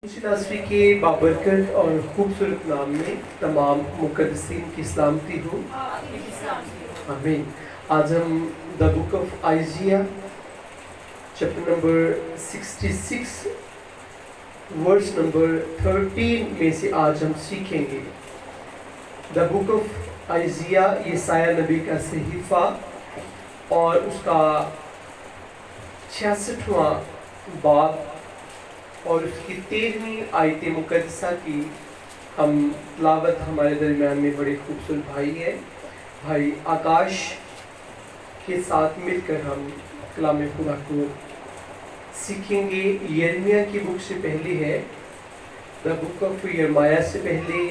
नस्वी के बाबरकत और खूबसूरत नाम में तमाम मुकद्दसीन की सलामती हो। आमीन। आज हम the book of Isaiah chapter number 66 verse number 13 में से आज हम सीखेंगे। द बुक ऑफ आइजिया यसाया नबी का सहीफा और उसका 66वां बाब और उसकी 13वीं आयत मुकद्दसा की हम तिलावत हमारे दरमियान में बड़े खूबसूरत भाई है भाई आकाश के साथ मिलकर हम कलाम खुदा को सीखेंगे। यिर्मयाह की बुक से पहले है द बुक ऑफ यिर्मयाह से पहले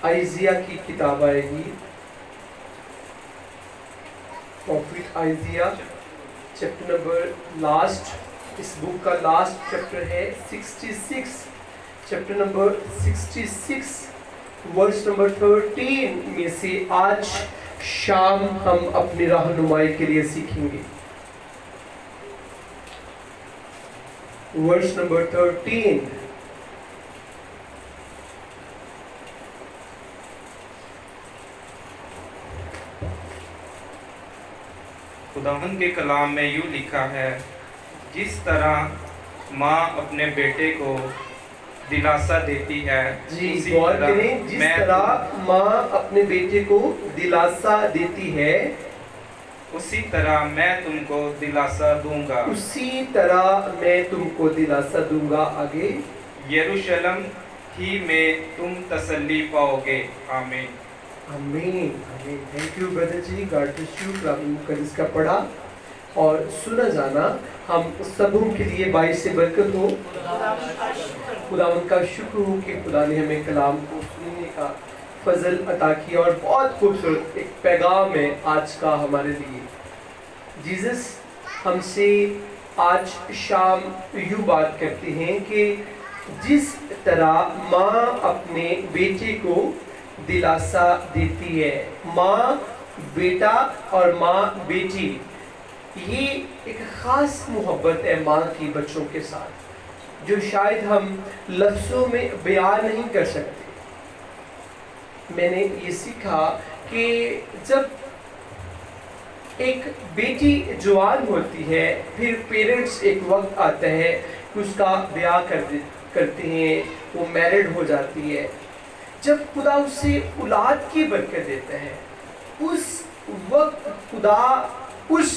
आइजिया की किताब आएगी। प्रॉफिट आइजिया चैप्टर नंबर लास्ट, इस बुक का लास्ट चैप्टर है 66, चैप्टर नंबर 66 वर्स नंबर 13 में से आज शाम हम अपनी रहनुमाई के लिए सीखेंगे। Verse number 13। खुदावंद के कलाम में यूँ लिखा है, जिस तरह माँ अपने बेटे को दिलासा देती है, जी उसी गौर तरह करें, जिस मैं तरह माँ अपने बेटे को दिलासा देती है उसी तरह मैं तुमको दिलासा दूंगा। उसी तरह मैं तुमको दिलासा दूंगा। आगे, यरूशलेम ही में तुम तसल्ली पाओगे। आमीन। आमीन आमीन। Thank you brother ji, God bless you. कल इसका पढ़ा और सुना जाना हम सबों के लिए बाइस से बरकत हो। खुदा उनका शुक्र हो कि खुदा ने हमें कलाम को सुनने का फजल अता किया और बहुत खूबसूरत एक पैगाम है आज का हमारे लिए। जीसस हमसे आज शाम यूँ बात करते हैं कि जिस तरह माँ अपने बेटे को दिलासा देती है, माँ बेटा और माँ बेटी, ये एक ख़ास मोहब्बत है माँ की बच्चों के साथ जो शायद हम लफ्ज़ों में बयान नहीं कर सकते। मैंने ये सीखा कि जब एक बेटी जवान होती है, फिर पेरेंट्स एक वक्त आता है कि उसका ब्याह करते हैं, वो मैरिड हो जाती है। जब खुदा उसे औलाद की बरकत देता है, उस वक्त खुदा उस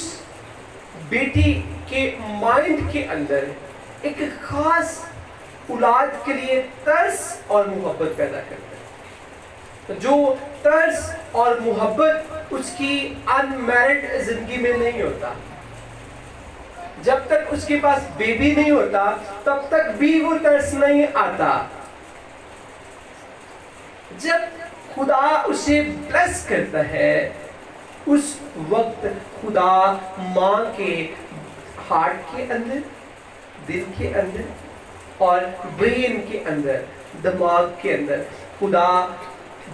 बेटी के माइंड के अंदर एक खास औलाद के लिए तरस और मोहब्बत पैदा करता है, जो तरस और मोहब्बत उसकी अनमैरिड जिंदगी में नहीं होता। जब तक उसके पास बेबी नहीं होता तब तक भी वो तरस नहीं आता। जब खुदा उसे ब्लेस करता है, उस वक्त खुदा माँ के हार्ट के अंदर, दिल के अंदर और ब्रेन के अंदर, दिमाग के अंदर खुदा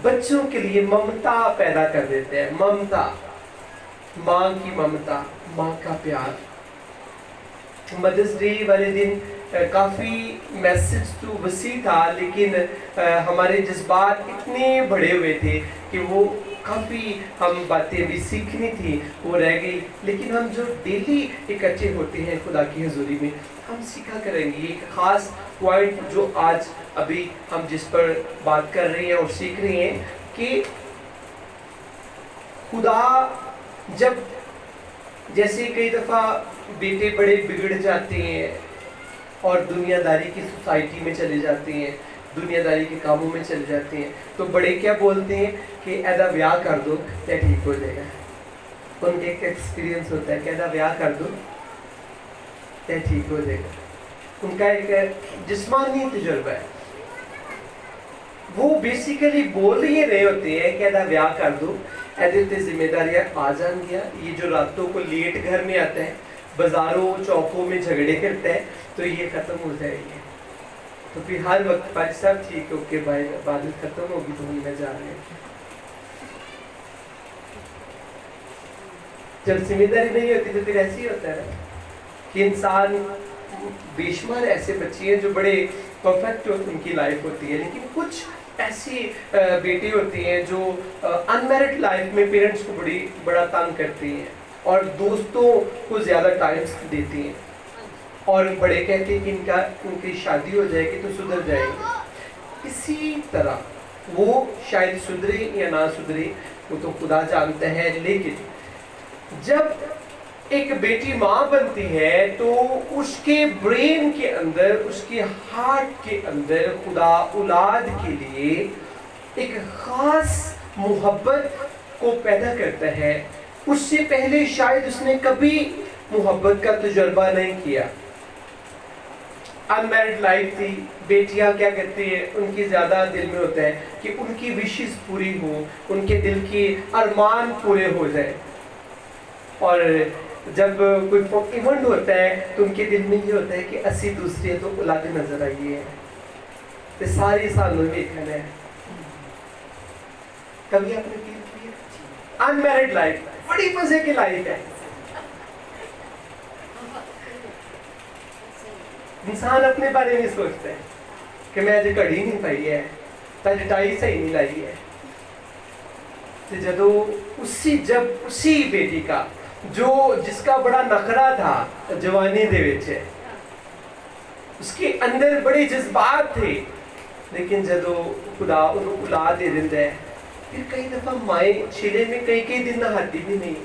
बच्चों के लिए ममता पैदा कर देते हैं। ममता, माँ की ममता, माँ का प्यार। मदर्स डे वाले दिन काफ़ी मैसेज तो वसी था, लेकिन हमारे जज्बात इतने बढ़े हुए थे कि वो काफ़ी हम बातें भी सीखनी थी, वो रह गई। लेकिन हम जो डेली इकट्ठे होते हैं खुदा की हजूरी में, हम सीखा करेंगे एक ख़ास पॉइंट जो आज अभी हम जिस पर बात कर रहे हैं और सीख रहे हैं कि खुदा जब, जैसे कई दफ़ा बेटे बड़े बिगड़ जाते हैं और दुनियादारी की सोसाइटी में चले जाते हैं, दुनियादारी के कामों में चले जाते हैं, तो बड़े क्या बोलते हैं कि ऐदा ब्याह कर दो क्या ठीक हो जाएगा। उनके एक एक्सपीरियंस होता है कि ऐदा ब्याह कर दो क्या ठीक हो जाएगा। उनका एक जिस्मानी तजुर्बा है, वो बेसिकली बोल ही रहे होते हैं कि ऐदा ब्याह कर दो, ऐसे जिम्मेदारियाँ आ जाएंगी। ये जो रातों को लेट घर में आता है, बाज़ारों चौकों में झगड़े करता है, तो ये ख़त्म हो जाएगी। तो फिर हर वक्त भाई साहब ठीक है, ओके भाई बादल ख़त्म होगी तो हम मैं जा रहे हैं। जब जिम्मेदारी नहीं होती तो फिर ऐसे ही होता है कि इंसान बेशुमार ऐसे बच्चे हैं जो बड़े परफेक्ट उनकी लाइफ होती है, लेकिन कुछ ऐसी बेटी होती हैं जो अनमैरिड लाइफ में पेरेंट्स को बड़ा तंग करती हैं और दोस्तों को ज़्यादा टाइम देती हैं और बड़े कहते हैं कि उनकी शादी हो जाएगी तो सुधर जाएंगे। इसी तरह वो शायद सुधरे या ना सुधरे वो तो खुदा जानता है, लेकिन जब एक बेटी माँ बनती है तो उसके ब्रेन के अंदर, उसके हार्ट के अंदर खुदा औलाद के लिए एक खास मोहब्बत को पैदा करता है। उससे पहले शायद उसने कभी मोहब्बत का तजुर्बा नहीं किया। अनमैरिड लाइफ थी, बेटियां क्या करती है, उनकी ज़्यादा दिल में होता है कि उनकी विशेस पूरी हो, उनके दिल के अरमान पूरे हो जाए। और जब कोई इवेंट होता है तो उनके दिल में ये होता है कि असी दूसरी तो औलाद नजर आई है, तो सारे साल में देखना है। कभी आपने फील किया? अनमैरिड लाइफ बड़ी मजे की लाइफ है। इंसान अपने बारे में सोचता है कि मैं अज घड़ी नहीं पाई है, तज टाई सही नहीं लाई है। तो जब उसी बेटी का जिसका बड़ा नखरा था जवानी दे विच, उसके अंदर बड़े जज्बात थे, लेकिन जदों खुदा उन्हें औलाद दे देता है, फिर कई दफा माए चेहरे में कई दिन नहाती भी नहीं,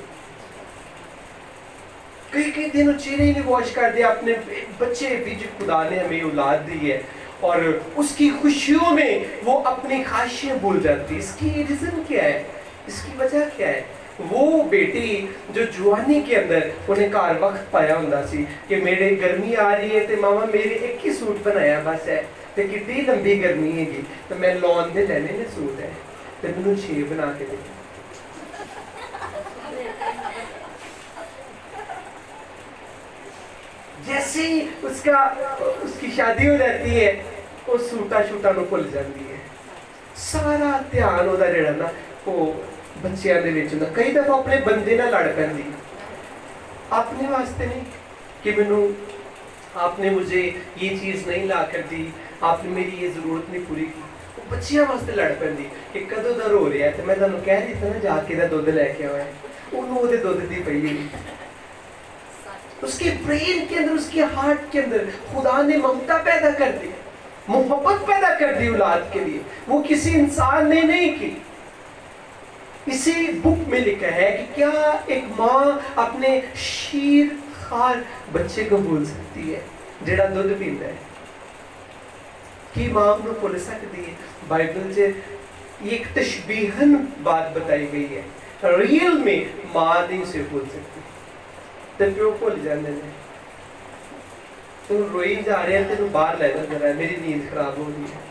कई दिन चेहरे ही नहीं वॉश कर दिया अपने बच्चे भी जो खुदा ने हमें औलाद दी है, और उसकी खुशियों में वो अपनी ख्वाहिशें भूल जाती। इसकी रीजन क्या है? इसकी वजह क्या है? वो बेटी जो जवानी के अंदर उन्हें घर वक्त पाया होंदा सी कि मेरे गर्मी आ रही है तो मामा मेरे एक ही सूट बनाया बस है, तो कितनी लंबी गर्मी हैगी, तो मैं लॉन दे लेने ने सूट है तो मैनू 6 बना के दे। जैसे ही उसकी शादी हो जाती है वो सूटा शूटा नु भुल जाती है, सारा ध्यान ओदा जेड़ा ना वो बच्चों दे विच हुंदा। कई दफा अपने बंदे नाल लड़ पैंदी, अपने वास्ते नहीं कि मैनू आपने मुझे ये चीज़ नहीं ला कर दी, आपने मेरी ये ज़रूरत नहीं पूरी की। वो बच्चियां वास्ते लड़ पैंदी कि कदों दा रो रहा है, तो मैं तुहानूं कह रही थी ना जाके दा दुध लैके आया, उन्होंने ओहदे दुध दी पई हुई। उसके ब्रेन के अंदर, उसके हार्ट के अंदर खुदा ने ममता पैदा कर दी, मोहब्बत पैदा कर दी औलाद के लिए, वो किसी इंसान ने नहीं की। इसी बुक में लिखा है कि क्या एक माँ अपने शीर खार बच्चे को भूल सकती है जेड़ा दूध पींदा है? कि माँ उन्हें भूल सकती है? बाइबल से एक तशबीहन बात बताई गई है, रियल में माँ नहीं उसे भूल सकती, तो प्यो भूल जाते हैं। तू रोई जा रहा है, तेन बाहर ले जा रहा है, मेरी नींद खराब हो रही है।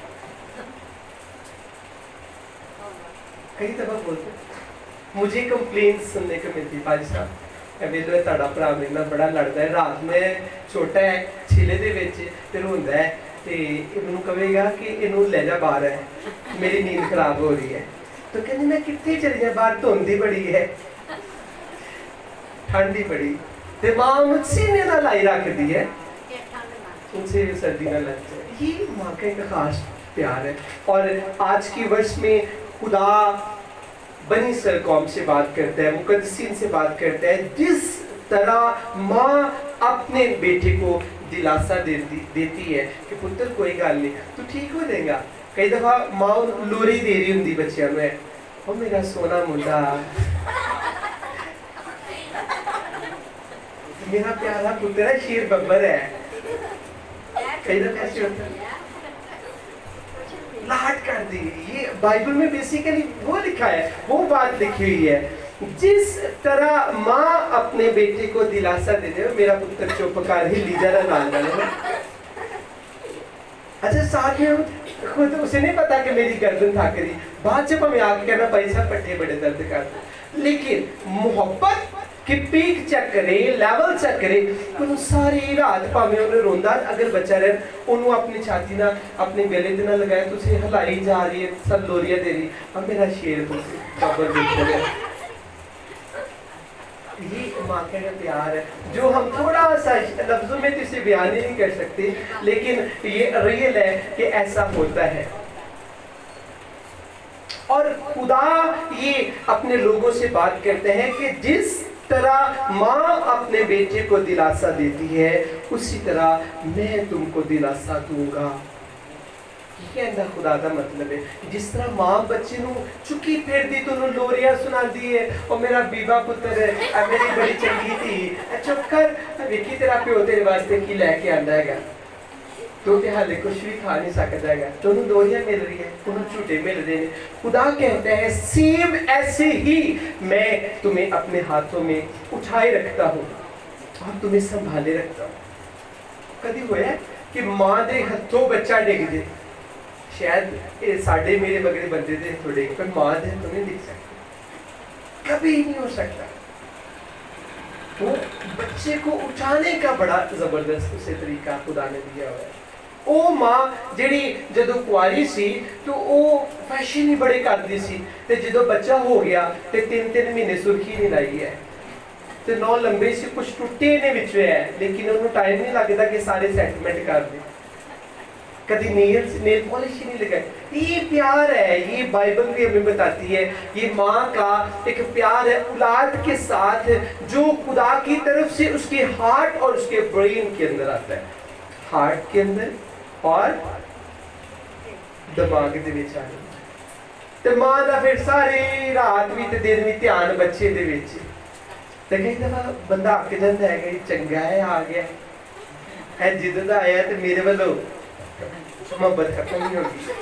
कई दफा बोलते मुझे कंप्लेन सुनने को मिलती, भाई साहब वेलो ताड़ा भरा मेरे नाल बड़ा लड़दा है, रात में छोटा है छिले दे विच ते रोंदा है, ते मैनूं कहेगा कि इनू ले जा बाहर है, मेरी नींद खराब हो रही है। तो कहंदी मैं कित्थे चली जां, बाहर धुंध ही बड़ी है, ठंड ही बड़ी, ते मां उन्हें सीने नाल लाई रखदी है, उनसे सर्दी ना लग जाए। ये माँ का एक खास प्यार है। और आज की वर्ष में खुदा बनी इस्राएल कौम से बात करता है, मुकद्दसीन से बात करता है, जिस तरह माँ अपने बेटे को दिलासा देती है कि पुत्र कोई गल नहीं, तू ठीक हो जाएगा। कई दफा माँ लोरी दे रही होंगी बच्चों में, ओ मेरा सोना मुंडा, मेरा प्यारा पुत्र है, शेर बब्बर है। कई दफा ऐसे होता है, लाड कर दी। ये बाइबल में बेसिकली वो लिखा है, वो बात लिखी हुई है, जिस तरह माँ अपने बेटे को दिलासा दे दे, मेरा पुत्र चुप कर ही लीजा लाल डाले। अच्छा साथ में खुद उसे नहीं पता कि मेरी गर्दन थक रही, बाद जब हमें आके कहना पैसा पट्टे बड़े दर्द करते, लेकिन मोहब्बत कि पीक चेक करे, लेवल चेक करे, उन्होंने सारी रात भावें उन्हें रोंदा अगर बच्चा रहे, उन्होंने अपनी छाती ना अपने गले दे ना लगाया, तो उसे हिलाई जा रही है, सब लोरियां दे रही, अब मेरा शेर बब्बर یہ ماں کا پیار ہے جو ہم تھوڑا سا لفظوں میں تو اسے بیان ہی نہیں کر سکتے، لیکن یہ ریئل ہے کہ ایسا ہوتا ہے۔ اور خدا یہ اپنے لوگوں سے بات کرتے ہیں کہ جس طرح ماں اپنے بیٹے کو دلاسا دیتی ہے اسی طرح میں تم کو دلاسا دوں گا۔ یہ کہنا خدا کا مطلب ہے، جس طرح ماں بچے نو چکی پھیر دی تو انہوں لوریاں سنا دی ہے، اور میرا بیبا پتر ہے، میری بڑی چنگی تھی، چپ کر، ویکھی تیرا پیو تیرے واسطے کی لے کے آندا ہے گا، تو کہ حالے کچھ بھی کھا نہیں سکتا ہے گا، تو انہوں لوریاں مل رہی ہیں، انہوں جھوٹے مل رہے ہیں۔ خدا کہتا ہے سیم ایسے ہی میں تمہیں اپنے ہاتھوں میں اٹھائے رکھتا ہوں اور تمہیں سنبھالے رکھتا ہوں۔ کدی ہوا ہے کہ ماں دے ہتھوں بچہ ڈگ جائے؟ شاید ساڑھے میرے بغیر بندے دے تھوڑے، پر ماں دے تو نہیں دکھ سکتا، کبھی نہیں ہو سکتا۔ وہ بچے کو اٹھانے کا بڑا زبردست اسے طریقہ خدا نے دیا ہوا ہے۔ او ماں جڑی جدو کواری سی تو او فیشن ہی بڑے کرتی سی، تے جدو بچہ ہو گیا تے 3 مہینے سرخی نہیں لائی ہے، تے 9 لمبے سے کچھ ٹوٹے نے وچ ہے، لیکن انہوں ٹائم نہیں لگتا کہ سارے سیٹلمنٹ کر دیں، کدی نیل پالش ہی نہیں لگائی۔ یہ پیار ہے، یہ بائبل بھی ہمیں بتاتی ہے، یہ ماں کا ایک پیار ہے اولاد کے ساتھ جو خدا کی طرف سے اس کے ہارٹ اور اس کے برین کے اندر آتا ہے، ہارٹ کے اندر اور دماغ دے وچ آ جاتا ہے۔ تے ماں دا پھر ساری رات بھی تے دن بھی دھیان بچے دے وچ، تے کئی دفعہ بندہ اک جاندا ہے کہ چنگا ہے آ گیا ہے، جدوں دا آیا تے میرے والوں محبت ختم نہیں ہوگی،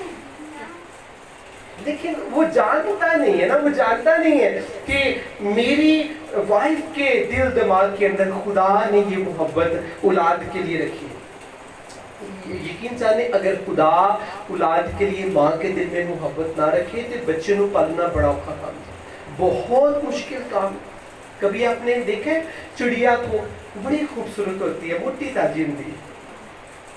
لیکن وہ جانتا نہیں ہے نا، وہ جانتا نہیں ہے کہ میری وائف کے دل دماغ کے اندر خدا نے یہ محبت اولاد کے لیے رکھی ہے۔ یقین جانے اگر خدا اولاد کے لیے ماں کے دل میں محبت نہ رکھے تو بچے نو پالنا بڑا اوکھا کام ہے، بہت مشکل کام۔ کبھی آپ نے دیکھا ہے چڑیا کو بڑی خوبصورت ہوتی ہے، موٹی تازی ہوتی ہے،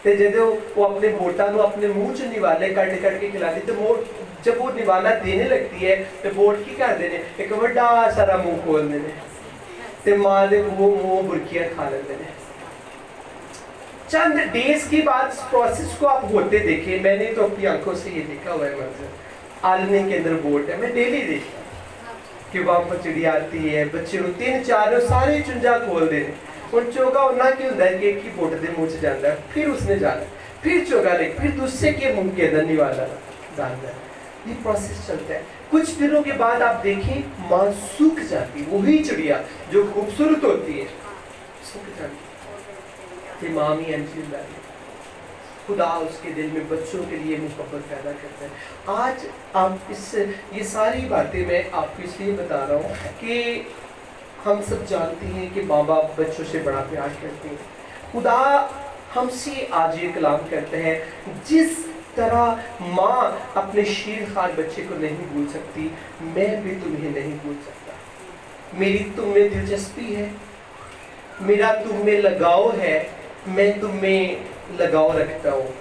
تے جدو وہ اپنے بوٹا نو اپنے منہ چ نوالے کٹ کٹ کے کھلاتی، تو جب وہ نوالا دینے لگتی ہے تو بوٹ کی کر دینے ایک بڑا سارا منہ کھول دینے، تے ماں دے وہ منہ برکیاں کھا لیتے ہیں۔ چند ڈیز کی بعد اس پروسیس کو آپ ہوتے دیکھیں، میں نے تو اپنی آنکھوں سے یہ دیکھا ہوا ہے منظر، آلنے کے اندر بوٹ ہے، میں ڈیلی دیکھتا کہ وہاں پر چڑیا آتی ہے، بچے کو 3-4 سارے چنجا کھول دینے، اور چوگا ہونا کیا ہوتا ہے کہ ایک ہی بوٹ دے منہ سے جاتا ہے، پھر اس نے جانا ہے، پھر چوگا لے پھر دوسرے کے منہ کے اندر نوالا ڈالنا ہے، یہ پروسیس چلتا ہے۔ کچھ دنوں کے بعد آپ دیکھیں ماں سوکھ جاتی، وہی چڑیا جو خوبصورت ہوتی ہے سوکھ جاتی، یہ ماں ہی انجیل ڈالی۔ خدا اس کے دل میں بچوں کے لیے محبت پیدا کرتا ہے۔ آج آپ یہ ساری باتیں میں آپ کو اس لیے بتا رہا ہوں کہ ہم سب جانتے ہیں کہ ماں باپ بچوں سے بڑا پیار کرتے ہیں۔ خدا ہم سے آج یہ کلام کرتا ہے جس طرح ماں اپنے شیر خوار بچے کو نہیں بھول سکتی، میں بھی تمہیں نہیں بھول سکتا۔ میری تم میں دلچسپی ہے، میرا تم میں لگاؤ ہے، میں تم میں لگاؤ رکھتا ہوں،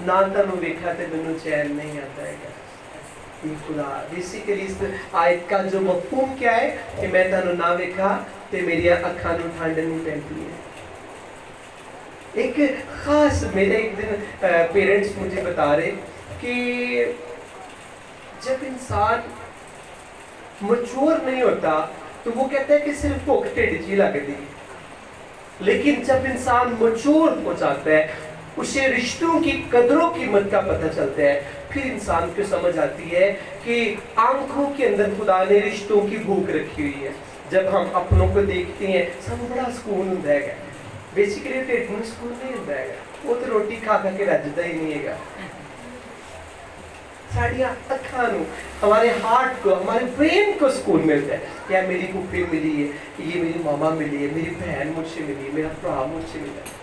نہ تنو ویکھا تے مینوں چین نہیں آتا ہے گا۔ یہ خدا بیسیکلی اس آیت کا جو مفہوم کیا ہے کہ میں تنو نہ ویکھا تے میری اکھاں نوں ٹھنڈ نہیں پہنتی ہے۔ ایک خاص میرے ایک دن پیرنٹس مجھے بتا رہے کہ جب انسان مچور نہیں ہوتا تو وہ کہتا ہے کہ صرف بھوک ٹھڈ جی لگتی، لیکن جب انسان مچور ہو جاتا ہے اسے رشتوں کی قدروں قیمت کا پتہ چلتا ہے، پھر انسان کو سمجھ آتی ہے کہ آنکھوں کے اندر خدا نے رشتوں کی بھوک رکھی ہوئی ہے۔ جب ہم اپنوں کو دیکھتے ہیں سب بڑا سکون ہوتا ہے، بیسیکلی ٹھڈ میں سکون نہیں ہوتا ہے، وہ تو روٹی کھا کھا کے رجتا ہی نہیں ہے۔ ساڑیاں اکھاں نوں، ہمارے ہارٹ کو، ہمارے برین کو سکون ملتا ہے، یا میری پھوپھی ملی ہے، یہ میری ماما ملی ہے، میری بہن مجھ سے ملی ہے، میرا بھرا مجھ سے ملا ہے۔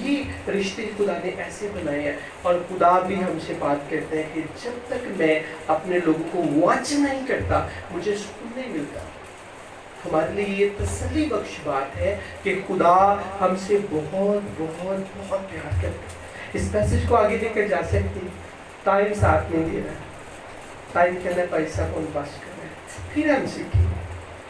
یہ رشتے خدا نے ایسے بنائے ہیں، اور خدا بھی ہم سے بات کرتے ہیں کہ جب تک میں اپنے لوگوں کو واچ نہیں کرتا مجھے سکون نہیں ملتا۔ ہمارے لیے یہ تسلی بخش بات ہے کہ خدا ہم سے بہت بہت بہت پیار کرتا ہے۔ اس میسج کو آگے لے کر جا سکتی، ٹائم ساتھ نہیں دے رہا، ٹائم کہنا ہے پیسہ کون پاس کر رہا ہے، پھر ہم سیکھیں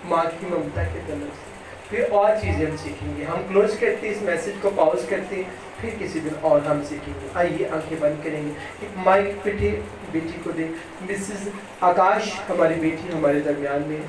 माँ की ममता के तलब से। फिर और चीज़ें हम सीखेंगे। हम क्लोज करते हैं इस मैसेज को, पॉज करते हैं, फिर किसी दिन और हम सीखेंगे। आइए आंखें बंद करेंगे, एक माइक बेटी को दे। मिसेस आकाश हमारी बेटी हमारे दरमियान में।